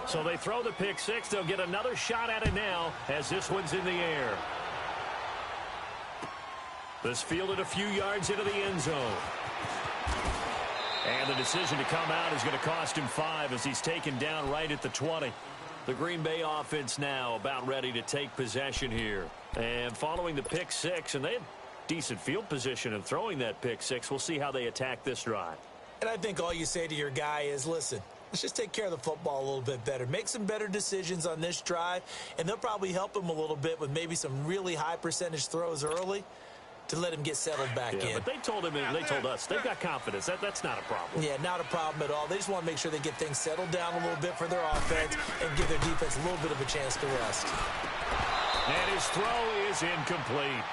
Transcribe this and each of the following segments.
So they throw the pick six. They'll get another shot at it now as this one's in the air. This fielded a few yards into the end zone. And the decision to come out is going to cost him 5 as he's taken down right at the 20. The Green Bay offense now about ready to take possession here. And following the pick six, and they had decent field position in throwing that pick six. We'll see how they attack this drive. And I think all you say to your guy is, listen, let's just take care of the football a little bit better. Make some better decisions on this drive, and they'll probably help him a little bit with maybe some really high percentage throws early to let him get settled back in. But they told him, and they told us, they've got confidence. That's not a problem. Yeah, not a problem at all. They just want to make sure they get things settled down a little bit for their offense and give their defense a little bit of a chance to rest. And his throw is incomplete.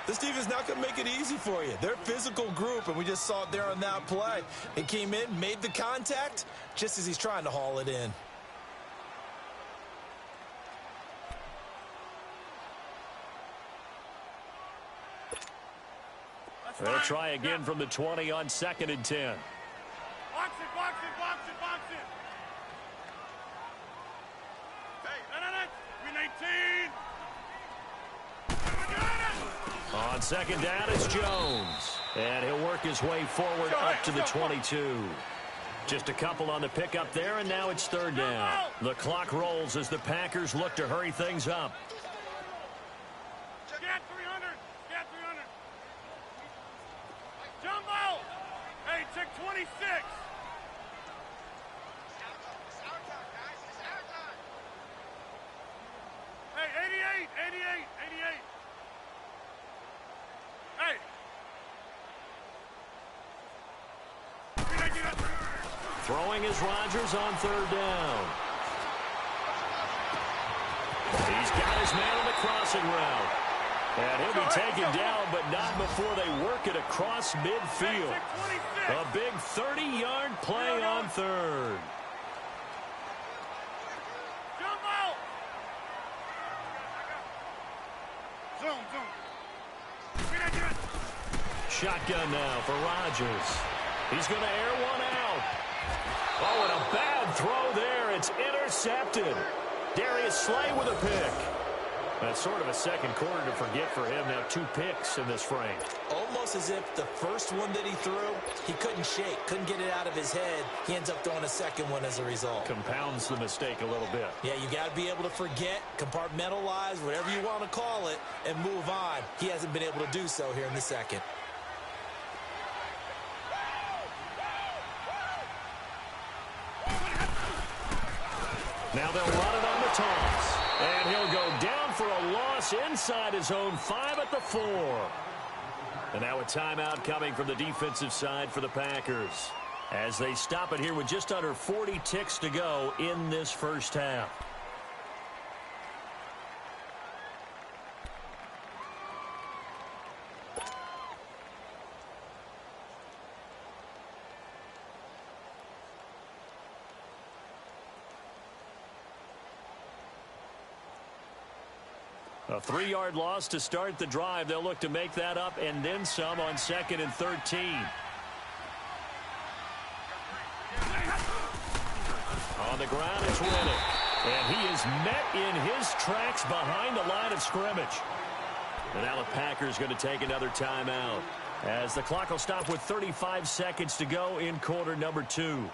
This defense not going to make it easy for you. They're a physical group, and we just saw it there on that play. They came in, made the contact, just as he's trying to haul it in. They'll try again from the 20 on 2nd and 10. Box it, box it, box it, box it. Hey, no. Win 18. On 2nd down, it's Jones. And he'll work his way forward up to the 22. Just a couple on the pickup there, and now it's 3rd down. The clock rolls as the Packers look to hurry things up. Get 300. Get 300. Jumbo! Hey, check 26. Hey, 88. Hey. Throwing is Rodgers on 3rd down. He's got his man on the crossing route. And he'll be taken down, but not before they work it across midfield. A big 30-yard play on 3rd. Shotgun now for Rodgers. He's going to air one out. Oh, and a bad throw there. It's intercepted. Darius Slay with a pick. That's sort of a second quarter to forget for him. Now 2 picks in this frame. Almost as if the first one that he threw, he couldn't shake, couldn't get it out of his head. He ends up throwing a second one as a result. Compounds the mistake a little bit. Yeah, you got to be able to forget, compartmentalize, whatever you want to call it, and move on. He hasn't been able to do so here in the second. Now they'll run it on the toss. And he'll go down for a loss inside his own 5 at the 4. And now a timeout coming from the defensive side for the Packers as they stop it here with just under 40 ticks to go in this first half. A 3-yard loss to start the drive. They'll look to make that up and then some on 2nd and 13. On the ground, it's Riddick. And he is met in his tracks behind the line of scrimmage. And now the Packers going to take another timeout as the clock will stop with 35 seconds to go in quarter number 2.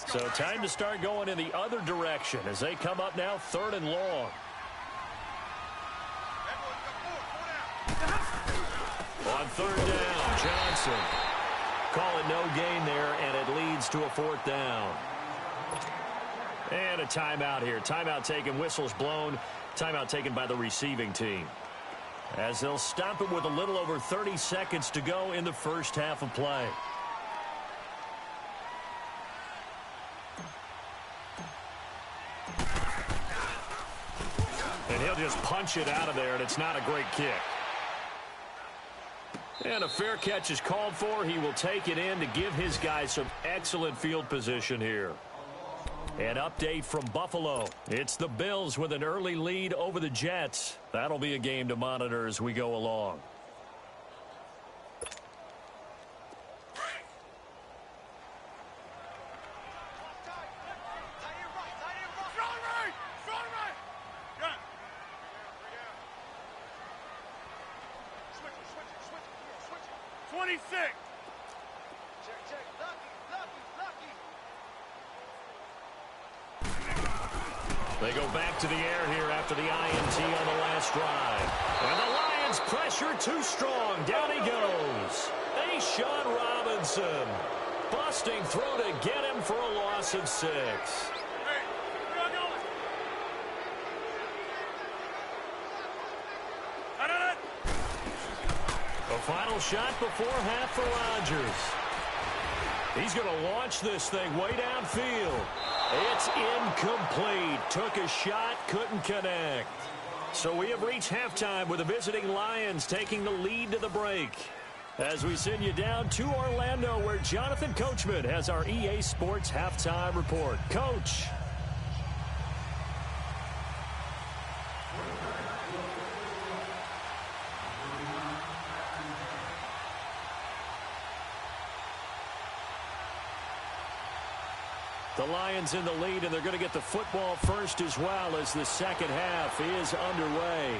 So time to start going in the other direction as they come up now 3rd and long. On 3rd down, Johnson. Call it no gain there, and it leads to a 4th down. And a timeout here. Timeout taken, whistles blown. Timeout taken by the receiving team. As they'll stop it with a little over 30 seconds to go in the first half of play. And he'll just punch it out of there, and it's not a great kick. And a fair catch is called for. He will take it in to give his guys some excellent field position here. An update from Buffalo. It's the Bills with an early lead over the Jets. That'll be a game to monitor as we go along. 26. They go back to the air here after the INT on the last drive. And the Lions pressure too strong. Down he goes. Sean Robinson. Busting throw to get him for a loss of 6. A final shot before half for Rodgers. He's going to launch this thing way downfield. It's incomplete. Took a shot, couldn't connect. So we have reached halftime with the visiting Lions taking the lead to the break. As we send you down to Orlando, where Jonathan Coachman has our EA Sports halftime report. Coach. The Lions in the lead, and they're going to get the football first as well as the second half is underway.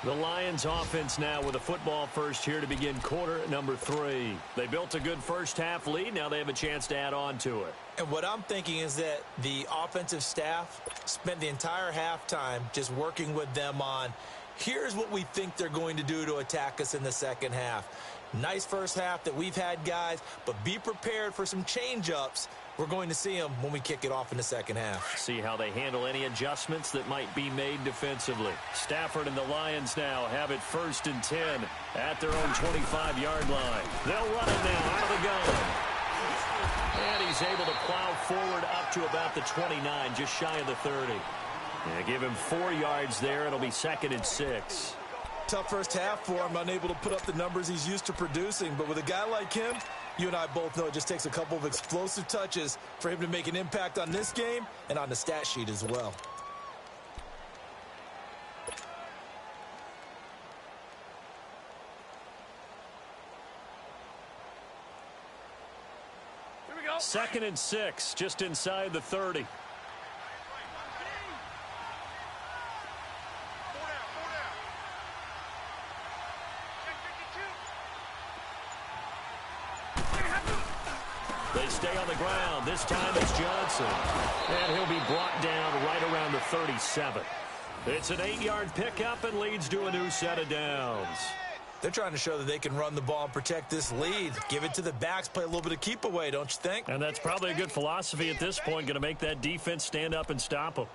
The Lions offense now with a football first here to begin quarter number 3. They built a good first half lead. Now they have a chance to add on to it. And what I'm thinking is that the offensive staff spent the entire halftime just working with them on, here's what we think they're going to do to attack us in the second half. Nice first half that we've had, guys, but be prepared for some change-ups. We're going to see them when we kick it off in the second half. See how they handle any adjustments that might be made defensively. Stafford and the Lions now have it 1st and 10 at their own 25-yard line. They'll run it now out of the gun. And he's able to plow forward up to about the 29, just shy of the 30. Yeah, give him 4 yards there. It'll be 2nd and 6. Tough first half for him, unable to put up the numbers he's used to producing. But with a guy like him, you and I both know it just takes a couple of explosive touches for him to make an impact on this game and on the stat sheet as well. Here we go. 2nd and 6, just inside the 30. They stay on the ground. This time it's Johnson. And he'll be brought down right around the 37. It's an 8-yard pickup and leads to a new set of downs. They're trying to show that they can run the ball and protect this lead. Give it to the backs, play a little bit of keep away, don't you think? And that's probably a good philosophy at this point, going to make that defense stand up and stop them.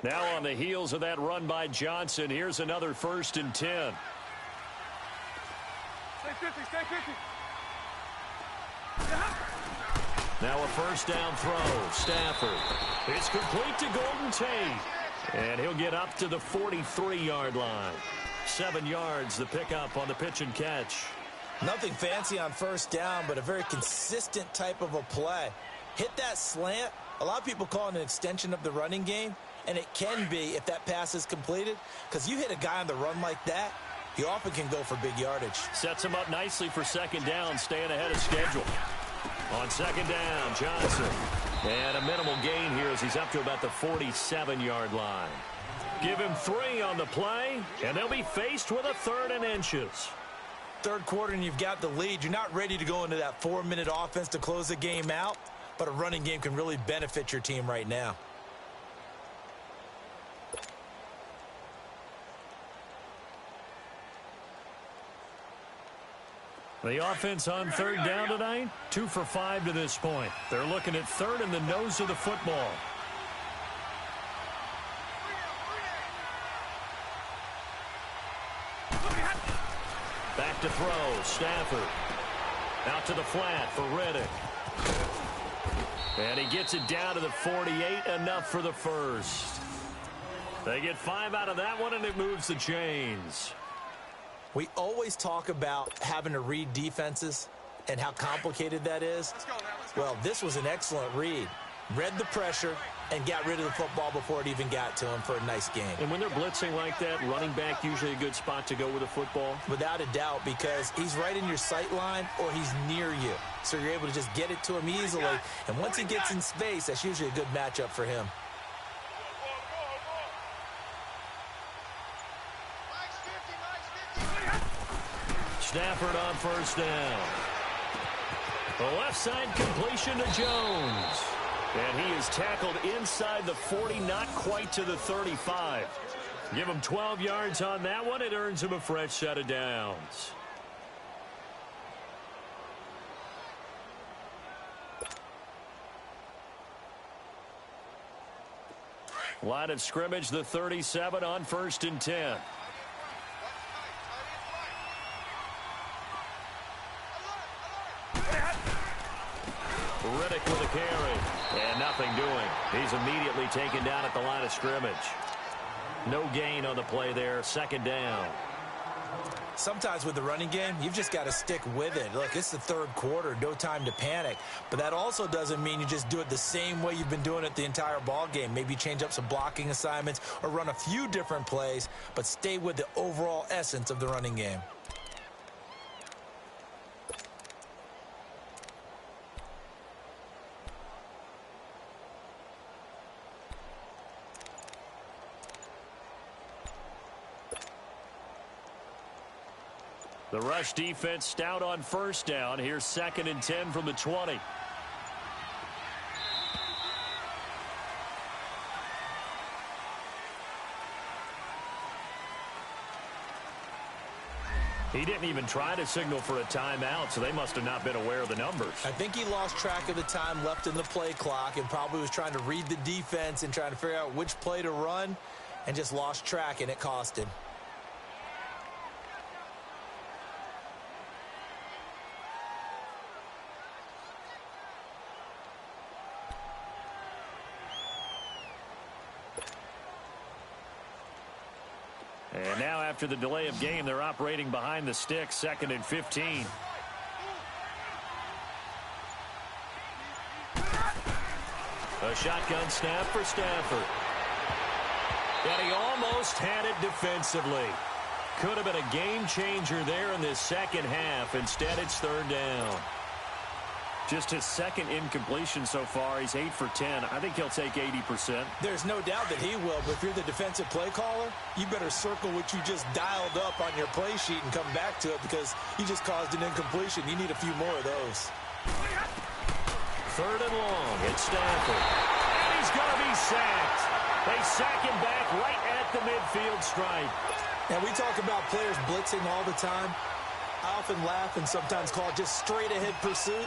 Now on the heels of that run by Johnson, here's another 1st and 10. Stay 50, stay 50. Now a 1st down throw. Stafford. It's complete to Golden Tate. And he'll get up to the 43-yard line. 7 yards, the pickup on the pitch and catch. Nothing fancy on 1st down, but a very consistent type of a play. Hit that slant. A lot of people call it an extension of the running game. And it can be if that pass is completed, because you hit a guy on the run like that, he often can go for big yardage. Sets him up nicely for 2nd down, staying ahead of schedule. On 2nd down, Johnson. And a minimal gain here as he's up to about the 47-yard line. Give him 3 on the play, and they'll be faced with a 3rd and inches. Third quarter and you've got the lead. You're not ready to go into that 4-minute offense to close the game out, but a running game can really benefit your team right now. The offense on 3rd down tonight, 2 for 5 to this point. They're looking at 3rd and the nose of the football. Back to throw, Stafford. Out to the flat for Reddick. And he gets it down to the 48, enough for the 1st. They get 5 out of that one, and it moves the chains. We always talk about having to read defenses and how complicated that is. Well, this was an excellent read. read the pressure, and got rid of the football before it even got to him for a nice game. And when they're blitzing like that, running back usually a good spot to go with a football? Without a doubt, because he's right in your sight line or he's near you. So you're able to just get it to him easily. And once he gets in space, that's usually a good matchup for him. Stafford on first down. The left side completion to Jones. And he is tackled inside the 40, not quite to the 35. Give him 12 yards on that one. It earns him a fresh set of downs. Line of scrimmage, the 37 on 1st and 10. Riddick with a carry. And nothing doing. He's immediately taken down at the line of scrimmage. No gain on the play there. 2nd down. Sometimes with the running game, you've just got to stick with it. Look, it's the 3rd quarter. No time to panic. But that also doesn't mean you just do it the same way you've been doing it the entire ball game. Maybe change up some blocking assignments or run a few different plays, but stay with the overall essence of the running game. The rush defense stout on 1st down. Here's 2nd and 10 from the 20. He didn't even try to signal for a timeout, so they must have not been aware of the numbers. I think he lost track of the time left in the play clock and probably was trying to read the defense and trying to figure out which play to run and just lost track, and it cost him. And now after the delay of game, they're operating behind the sticks, 2nd and 15. A shotgun snap for Stafford. And he almost had it defensively. Could have been a game changer there in this 2nd half. Instead, it's 3rd down. Just his 2nd incompletion so far. He's 8 for 10. I think he'll take 80%. There's no doubt that he will, but if you're the defensive play caller, you better circle what you just dialed up on your play sheet and come back to it because you just caused an incompletion. You need a few more of those. 3rd and long. It's Stafford. And he's going to be sacked. They sack him back right at the midfield stripe. Now, we talk about players blitzing all the time. I often laugh and sometimes call it just straight-ahead pursuit.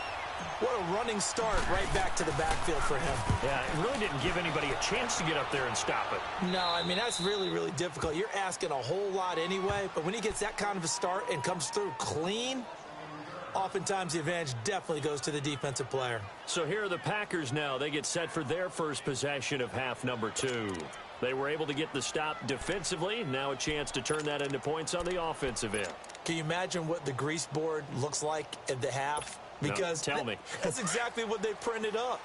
What a running start right back to the backfield for him. Yeah, it really didn't give anybody a chance to get up there and stop it. No, I mean, that's really, really difficult. You're asking a whole lot anyway, but when he gets that kind of a start and comes through clean, oftentimes the advantage definitely goes to the defensive player. So here are the Packers now. They get set for their first possession of half number 2. They were able to get the stop defensively. Now a chance to turn that into points on the offensive end. Can you imagine what the grease board looks like at the half? Because no, tell me. That's exactly what they printed up.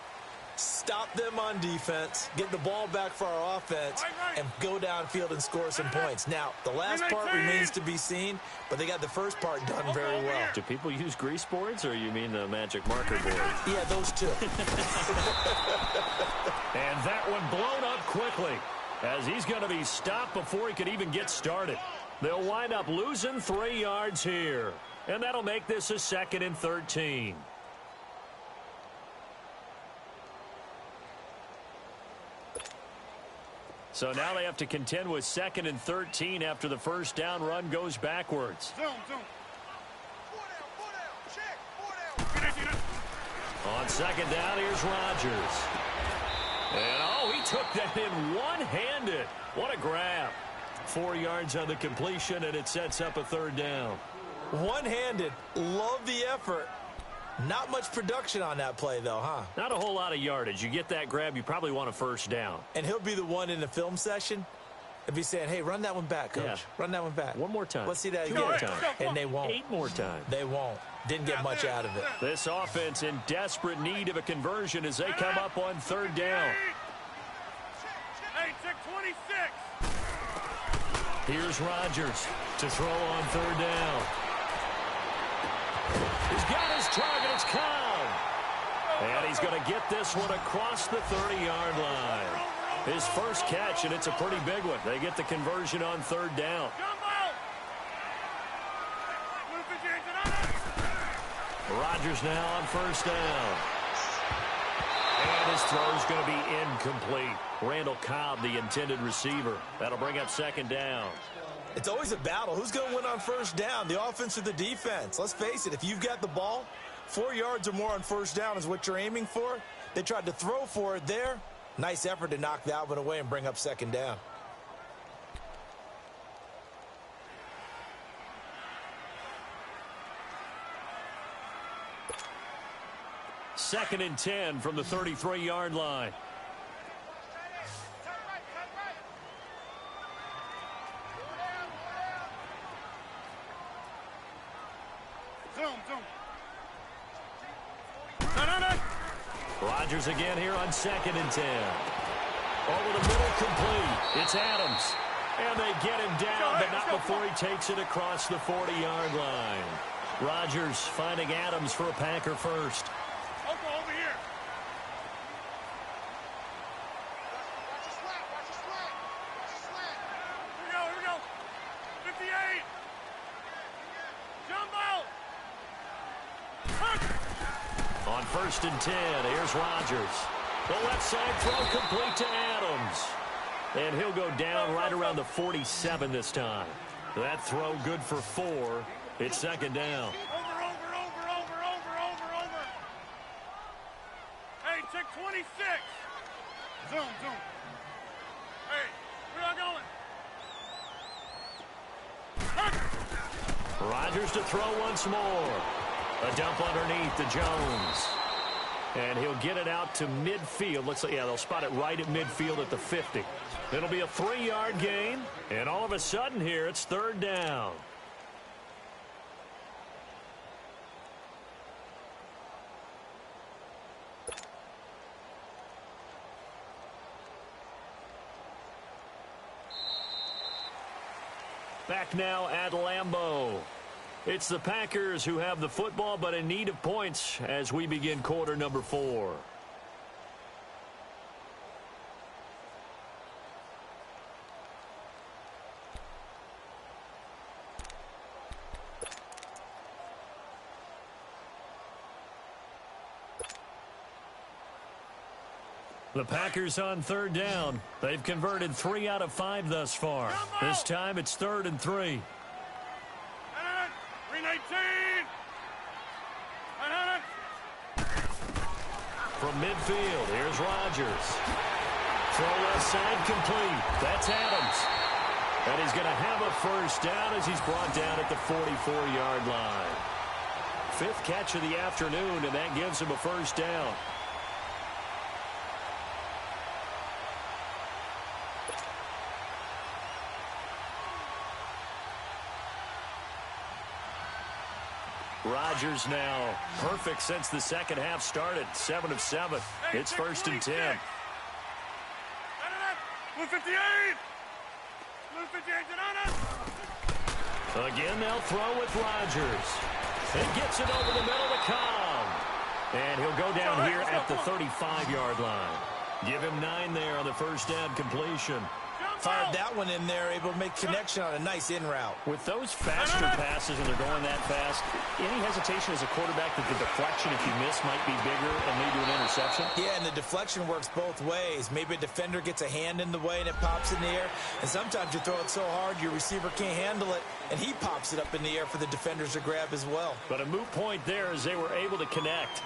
Stop them on defense, get the ball back for our offense, and go downfield and score some points. Now, the last part remains to be seen, but they got the first part done very well. Do people use grease boards, or you mean the magic marker board? Yeah, those two. And that one blown up quickly, as he's going to be stopped before he could even get started. They'll wind up losing 3 yards here. And that'll make this a 2nd and 13. So now they have to contend with 2nd and 13 after the first down run goes backwards. Zoom. 4 down. Check. 4 down. On 2nd down, here's Rodgers. And, oh, he took that in one-handed. What a grab. 4 yards on the completion, and it sets up a 3rd down. One-handed. Love the effort. Not much production on that play, though, huh? Not a whole lot of yardage. You get that grab, you probably want a 1st down. And he'll be the one in the film session They'd be saying, hey, run that one back, Coach. Yeah. Run that one back. One more time. Let's see that 2 again. more times. And they won't. 8 more times. They won't. Didn't get much out of it. This offense in desperate need of a conversion as they come up on 3rd down. Hey, check 26. Here's Rodgers to throw on 3rd down. He's got his target. It's Cobb. And he's going to get this one across the 30-yard line. His first catch, and it's a pretty big one. They get the conversion on 3rd down. Rodgers now on 1st down. And his throw's going to be incomplete. Randall Cobb, the intended receiver. That'll bring up 2nd down. It's always a battle. Who's going to win on 1st down, the offense or the defense? Let's face it, if you've got the ball, 4 yards or more on 1st down is what you're aiming for. They tried to throw for it there. Nice effort to knock that one away and bring up 2nd down. Second and 10 from the 33-yard line. Rodgers again here on 2nd and 10. Over the middle, complete. It's Adams. And they get him down, but not before he takes it across the 40-yard line. Rodgers finding Adams for a Packer first. Over here. Here we go. 58. Jumbo. On 1st and 10, here's Rodgers. The left side throw complete to Adams. And he'll go down right around the 47 this time. That throw good for 4. It's 2nd down. Over. Hey, check 26. Zoom. Hey, where y'all going? Rodgers to throw once more. A dump underneath to Jones. And he'll get it out to midfield. Looks like, yeah, they'll spot it right at midfield at the 50. It'll be a 3-yard gain. And all of a sudden here, it's 3rd down. Back now at Lambeau. It's the Packers who have the football, but in need of points as we begin quarter number 4. The Packers on 3rd down. They've converted 3 out of 5 thus far. This time it's 3rd and 3. 319. From midfield, here's Rodgers. Throw left side complete. That's Adams. And he's going to have a 1st down as he's brought down at the 44-yard line. 5th catch of the afternoon, and that gives him a 1st down. Rodgers now perfect since the second half started. 7 of 7. It's 1st and 10. Blue 58. Again, they'll throw with Rodgers. He gets it over the middle to Cobb. And he'll go down here at the 35-yard line. Give him 9 there on the 1st down completion. Fired that one in there, able to make connection on a nice in route. With those faster passes and they're going that fast, any hesitation as a quarterback that the deflection, if you miss, might be bigger and lead to an interception? Yeah, and the deflection works both ways. Maybe a defender gets a hand in the way and it pops in the air. And sometimes you throw it so hard your receiver can't handle it, and he pops it up in the air for the defenders to grab as well. But a moot point there as they were able to connect.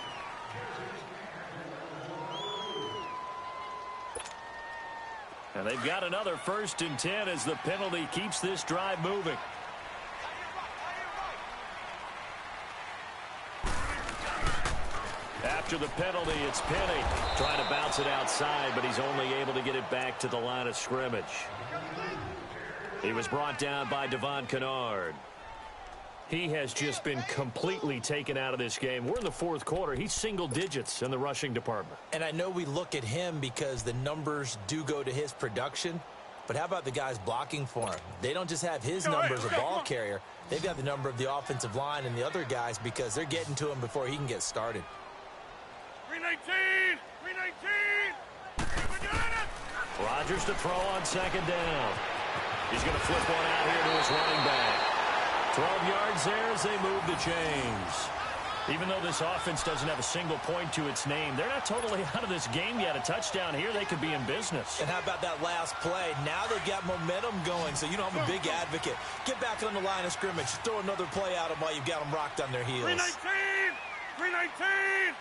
And they've got another 1st and 10 as the penalty keeps this drive moving. After the penalty, it's Penny trying to bounce it outside, but he's only able to get it back to the line of scrimmage. He was brought down by Devon Kennard. He has just been completely taken out of this game. We're in the fourth quarter. He's single digits in the rushing department. And I know we look at him because the numbers do go to his production, but how about the guys blocking for him? They don't just have his number as a ball carrier. They've got the number of the offensive line and the other guys because they're getting to him before he can get started. 319! 319! Rodgers to throw on second down. He's going to flip one out here to his running back. 12 yards there as they move the chains. Even though this offense doesn't have a single point to its name, they're not totally out of this game yet. A touchdown here, they could be in business. And how about that last play? Now they've got momentum going, so you know I'm a big advocate. Get back on the line of scrimmage. Throw another play at them while you've got them rocked on their heels. 319! 319!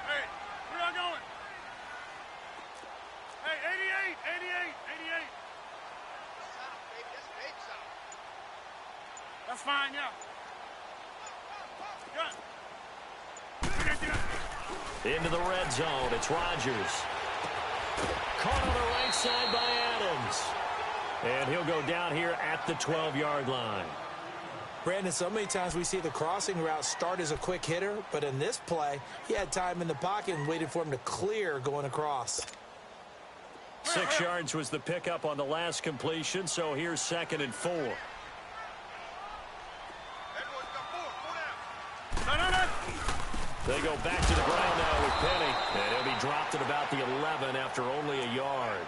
Hey, where y'all going? Hey, 88, 88, 88. That's fine, yeah. Good. Into the red zone. It's Rodgers. Caught on the right side by Adams. And he'll go down here at the 12-yard line. Brandon, so many times we see the crossing route start as a quick hitter, but in this play, he had time in the pocket and waited for him to clear going across. 6 yards was the pickup on the last completion, so here's 2nd and 4. They go back to the ground now with Penny, and he'll be dropped at about the 11 after only a yard.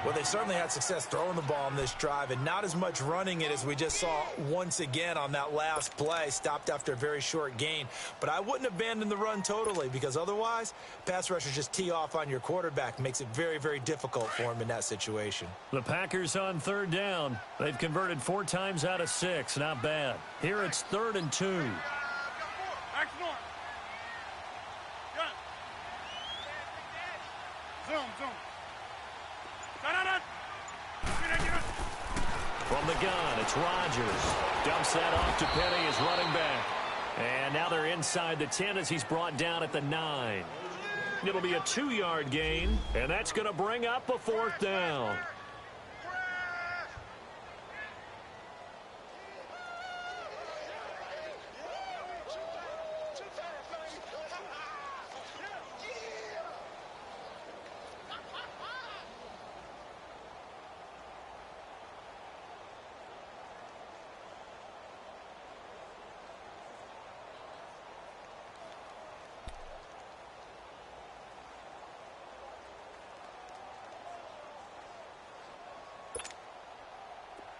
Well, they certainly had success throwing the ball on this drive, and not as much running it as we just saw once again on that last play, stopped after a very short gain. But I wouldn't abandon the run totally, because otherwise, pass rushers just tee off on your quarterback. Makes it very, very difficult for him in that situation. The Packers on 3rd down. They've converted 4 times out of 6. Not bad. Here it's 3rd and 2. Zoom. From the gun, it's Rodgers. Dumps that off to Penny, his running back. And now they're inside the 10 as he's brought down at the 9. It'll be a 2-yard gain, and that's going to bring up a 4th down.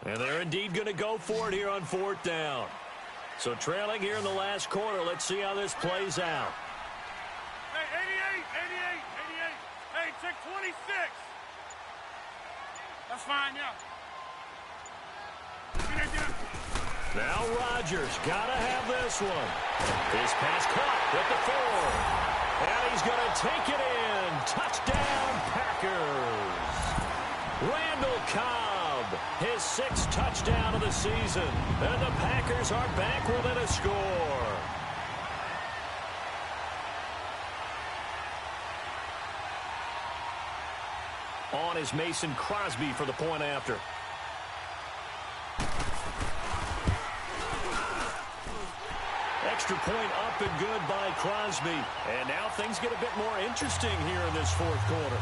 And they're indeed going to go for it here on 4th down. So trailing here in the last quarter. Let's see how this plays out. Hey, 88. Hey, check 26. That's fine, yeah. Now Rodgers got to have this one. His pass caught at the 4. And he's going to take it in. Touchdown, Packers. Randall Cobb, his 6th touchdown of the season. And the Packers are back within a score. On is Mason Crosby for the point after. Extra point up and good by Crosby. And now things get a bit more interesting here in this 4th quarter.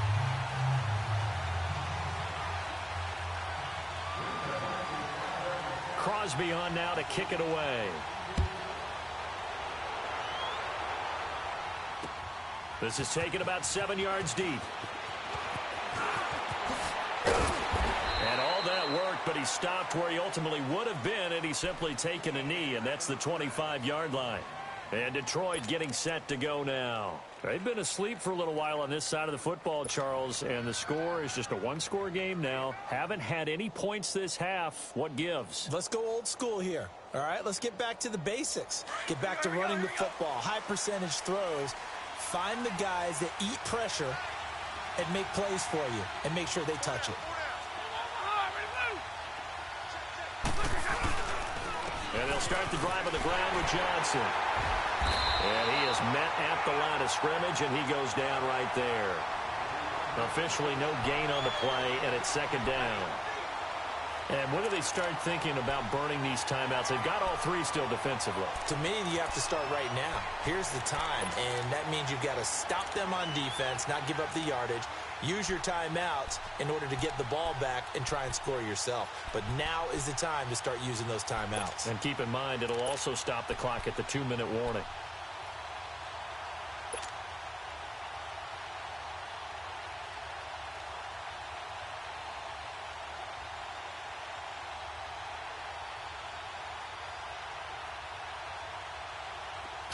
Crosby on now to kick it away. This is taken about 7 yards deep. And all that worked, but he stopped where he ultimately would have been, and he's simply taken a knee, and that's the 25-yard line. And Detroit getting set to go now. They've been asleep for a little while on this side of the football, Charles, and the score is just a 1-score game now. Haven't had any points this half. What gives? Let's go old school here. All right, let's get back to the basics. Get back to running the football, high percentage throws. Find the guys that eat pressure and make plays for you and make sure they touch it. And they'll start the drive on the ground with Johnson. And he is met at the line of scrimmage, and he goes down right there. Officially no gain on the play, and it's second down. And when do they start thinking about burning these timeouts? They've got all three still defensively. To me, you have to start right now. Here's the time, and that means you've got to stop them on defense, not give up the yardage, use your timeouts in order to get the ball back and try and score yourself. But now is the time to start using those timeouts. And keep in mind, it'll also stop the clock at the 2-minute warning.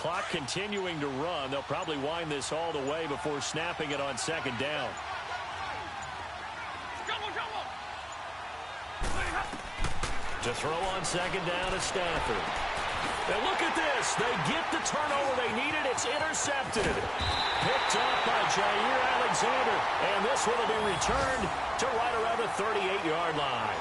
Clock continuing to run. They'll probably wind this all the way before snapping it on second down. To throw on second down is Stafford. And look at this. They get the turnover they needed. It's intercepted. Picked up by Jair Alexander. And this one will be returned to right around the 38-yard line.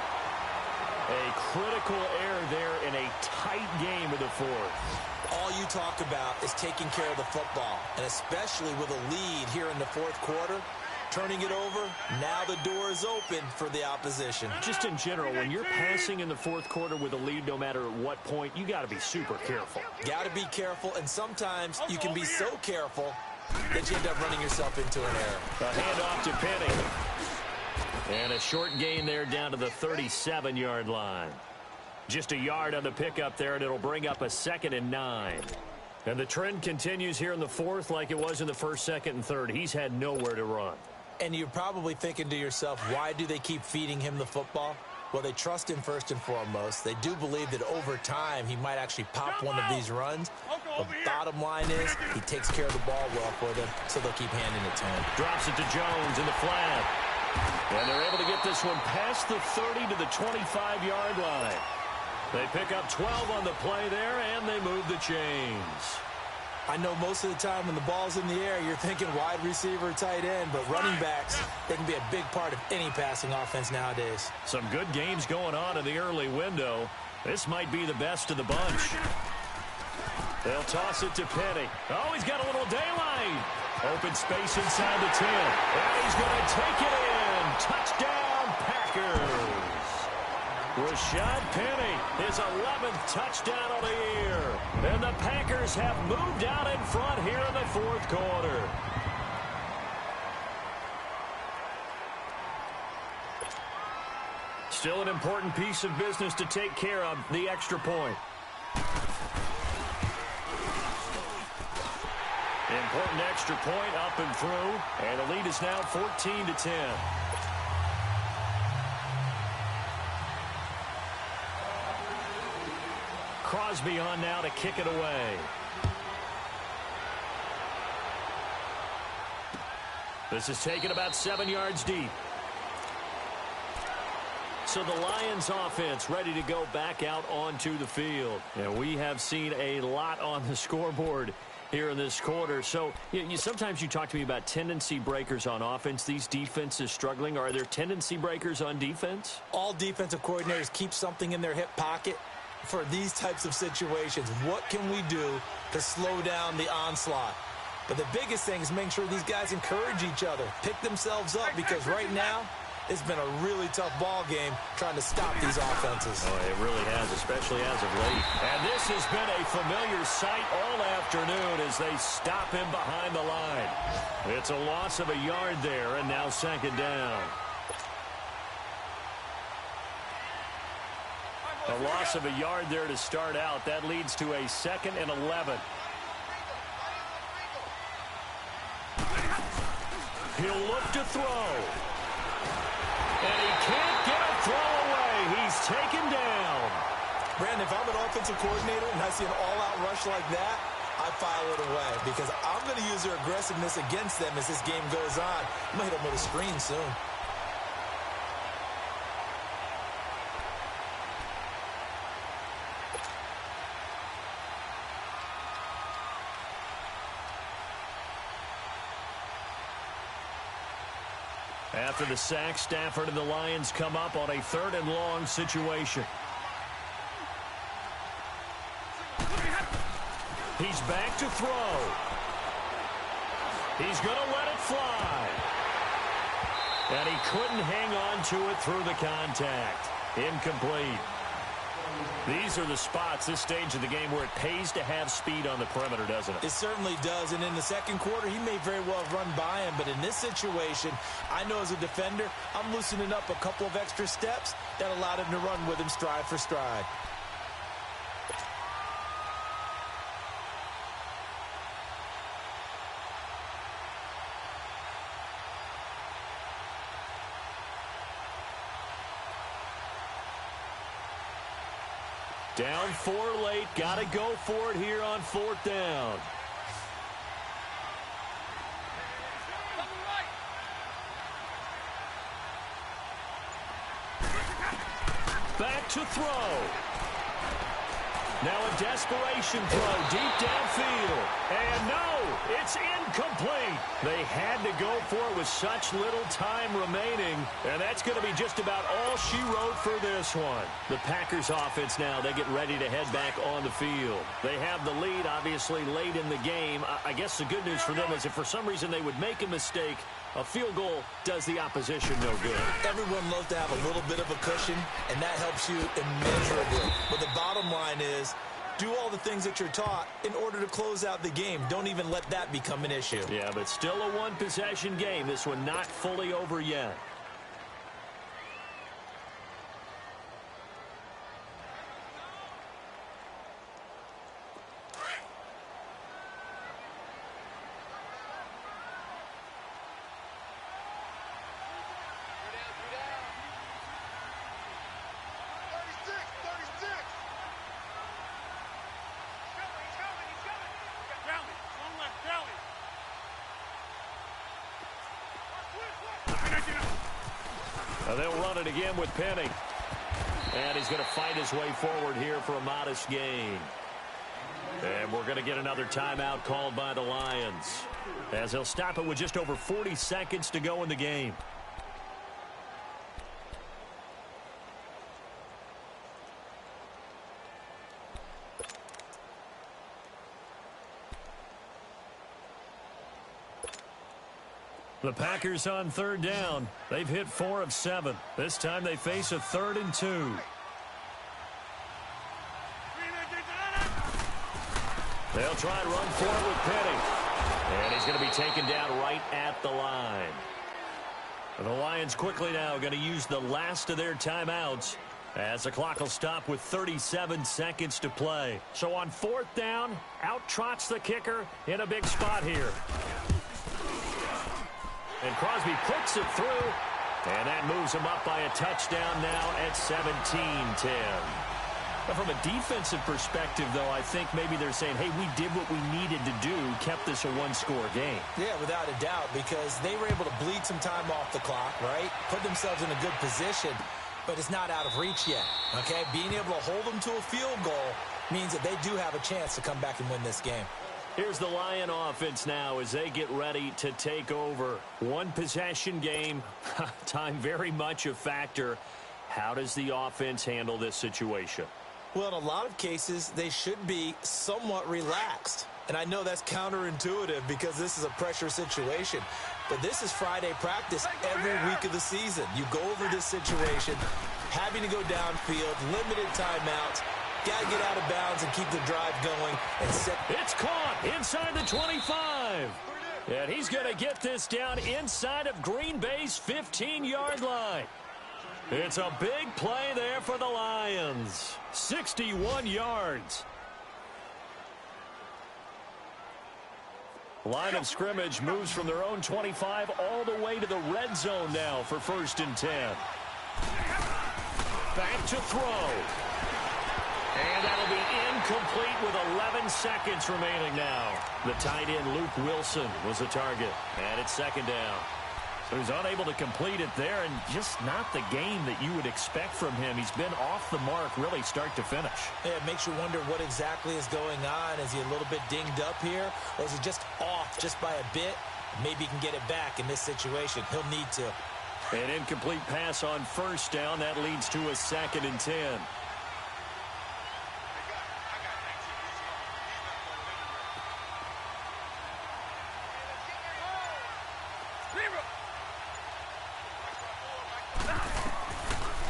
A critical error there in a tight game of the fourth. All you talk about is taking care of the football, and especially with a lead here in the fourth quarter, turning it over, now the door is open for the opposition. Just in general, when you're passing in the fourth quarter with a lead, no matter at what point, you got to be super careful. Got to be careful, and sometimes you can be so careful that you end up running yourself into an error. A handoff to Penny. And a short gain there down to the 37-yard line. Just a yard on the pickup there, and it'll bring up a 2nd and 9. And the trend continues here in the fourth like it was in the first, second, and third. He's had nowhere to run. And you're probably thinking to yourself, why do they keep feeding him the football? Well, they trust him first and foremost. They do believe that over time he might actually pop one of these runs. The bottom line is he takes care of the ball well for them, so they'll keep handing it to him. Drops it to Jones in the flat. And they're able to get this one past the 30 to the 25-yard line. They pick up 12 on the play there, and they move the chains. I know most of the time when the ball's in the air, you're thinking wide receiver, tight end, but running backs, they can be a big part of any passing offense nowadays. Some good games going on in the early window. This might be the best of the bunch. They'll toss it to Penny. Oh, he's got a little daylight. Open space inside the 10. And he's going to take it in. Touchdown, Packers. Rashad Penny, his 11th touchdown of the year. And the Packers have moved out in front here in the fourth quarter. Still an important piece of business to take care of, the extra point. Important extra point up and through. And the lead is now 14-10. Crosby on now to kick it away. This is taken about 7 yards deep. So the Lions offense ready to go back out onto the field. And we have seen a lot on the scoreboard here in this quarter. So sometimes you talk to me about tendency breakers on offense. These defenses struggling. Are there tendency breakers on defense? All defensive coordinators keep something in their hip pocket for these types of situations. What can we do to slow down the onslaught? But the biggest thing is make sure these guys encourage each other, pick themselves up, because right now it's been a really tough ball game trying to stop these offenses. Oh, it really has, especially as of late. And this has been a familiar sight all afternoon as they stop him behind the line. It's a loss of a yard there, and now second down. A loss of a yard there to start out. That leads to a 2nd and 11. He'll look to throw. And he can't get a throw away. He's taken down. Brandon, if I'm an offensive coordinator and I see an all-out rush like that, I file it away because I'm going to use their aggressiveness against them as this game goes on. I'm going to hit them with a screen soon. After the sack, Stafford and the Lions come up on a 3rd and long situation. He's back to throw. He's going to let it fly. And he couldn't hang on to it through the contact. Incomplete. These are the spots, this stage of the game, where it pays to have speed on the perimeter, doesn't it? It certainly does, and in the second quarter, he may very well have run by him, but in this situation, I know as a defender, I'm loosening up a couple of extra steps that allowed him to run with him stride for stride. Down 4 late. Got to go for it here on 4th down. Back to throw. Now a desperation throw deep downfield. And no, it's incomplete. They had to go for it with such little time remaining. And that's going to be just about all she wrote for this one. The Packers offense now, they get ready to head back on the field. They have the lead, obviously, late in the game. I guess the good news for them is if for some reason they would make a mistake, a field goal does the opposition no good. Everyone loves to have a little bit of a cushion, and that helps you immeasurably. But the bottom line is, do all the things that you're taught in order to close out the game. Don't even let that become an issue. Yeah, but still a one-possession game. This one not fully over yet. They'll run it again with Penny. And he's going to fight his way forward here for a modest gain. And we're going to get another timeout called by the Lions, as they'll stop it with just over 40 seconds to go in the game. The Packers on 3rd down. They've hit 4 of 7. This time they face a 3rd and 2. They'll try and run for it with Penny. And he's going to be taken down right at the line. And the Lions quickly now going to use the last of their timeouts, as the clock will stop with 37 seconds to play. So on 4th down, out trots the kicker in a big spot here. And Crosby puts it through, and that moves him up by a touchdown now at 17-10. From a defensive perspective, though, I think maybe they're saying, hey, we did what we needed to do, kept this a one-score game. Yeah, without a doubt, because they were able to bleed some time off the clock, right? Put themselves in a good position, but it's not out of reach yet, okay? Being able to hold them to a field goal means that they do have a chance to come back and win this game. Here's the Lion offense now as they get ready to take over. One-possession game, time very much a factor. How does the offense handle this situation? Well, in a lot of cases, they should be somewhat relaxed. And I know that's counterintuitive because this is a pressure situation. But this is Friday practice every week of the season. You go over this situation, having to go downfield, limited timeouts. Got to get out of bounds and keep the drive going. And set. It's caught inside the 25. And he's going to get this down inside of Green Bay's 15-yard line. It's a big play there for the Lions. 61 yards. Line of scrimmage moves from their own 25 all the way to the red zone now for 1st and 10. Back to throw. And that'll be incomplete with 11 seconds remaining now. The tight end, Luke Wilson, was the target. And it's 2nd down. So he's unable to complete it there, and just not the game that you would expect from him. He's been off the mark really start to finish. Yeah, it makes you wonder what exactly is going on. Is he a little bit dinged up here, or is he just off just by a bit? Maybe he can get it back in this situation. He'll need to. An incomplete pass on 1st down. That leads to a 2nd and 10.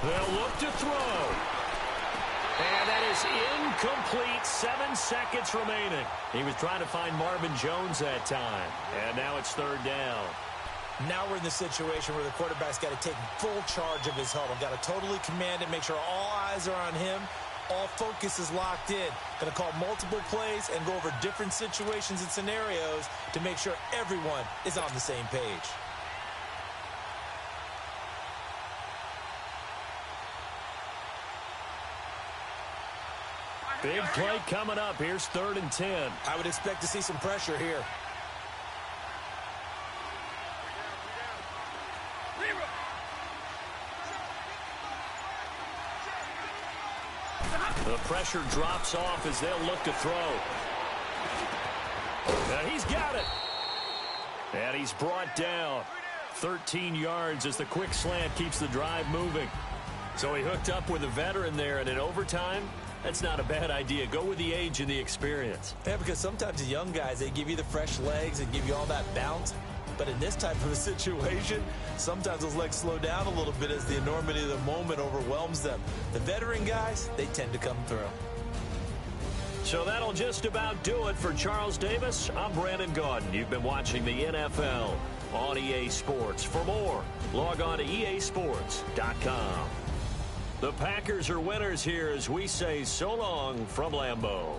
They'll look to throw. And that is incomplete. 7 seconds remaining. He was trying to find Marvin Jones that time. And now it's third down. Now we're in the situation where the quarterback's got to take full charge of his huddle. Got to totally command it, make sure all eyes are on him. All focus is locked in. Going to call multiple plays and go over different situations and scenarios to make sure everyone is on the same page. Big play coming up. Here's 3rd and 10. I would expect to see some pressure here. The pressure drops off as they'll look to throw. And he's got it. And he's brought down. 13 yards as the quick slant keeps the drive moving. So he hooked up with a veteran there, and in overtime, that's not a bad idea. Go with the age and the experience. Yeah, because sometimes the young guys, they give you the fresh legs and give you all that bounce. But in this type of a situation, sometimes those legs slow down a little bit as the enormity of the moment overwhelms them. The veteran guys, they tend to come through. So that'll just about do it for Charles Davis. I'm Brandon Gaudin. You've been watching the NFL on EA Sports. For more, log on to easports.com. The Packers are winners here as we say so long from Lambeau.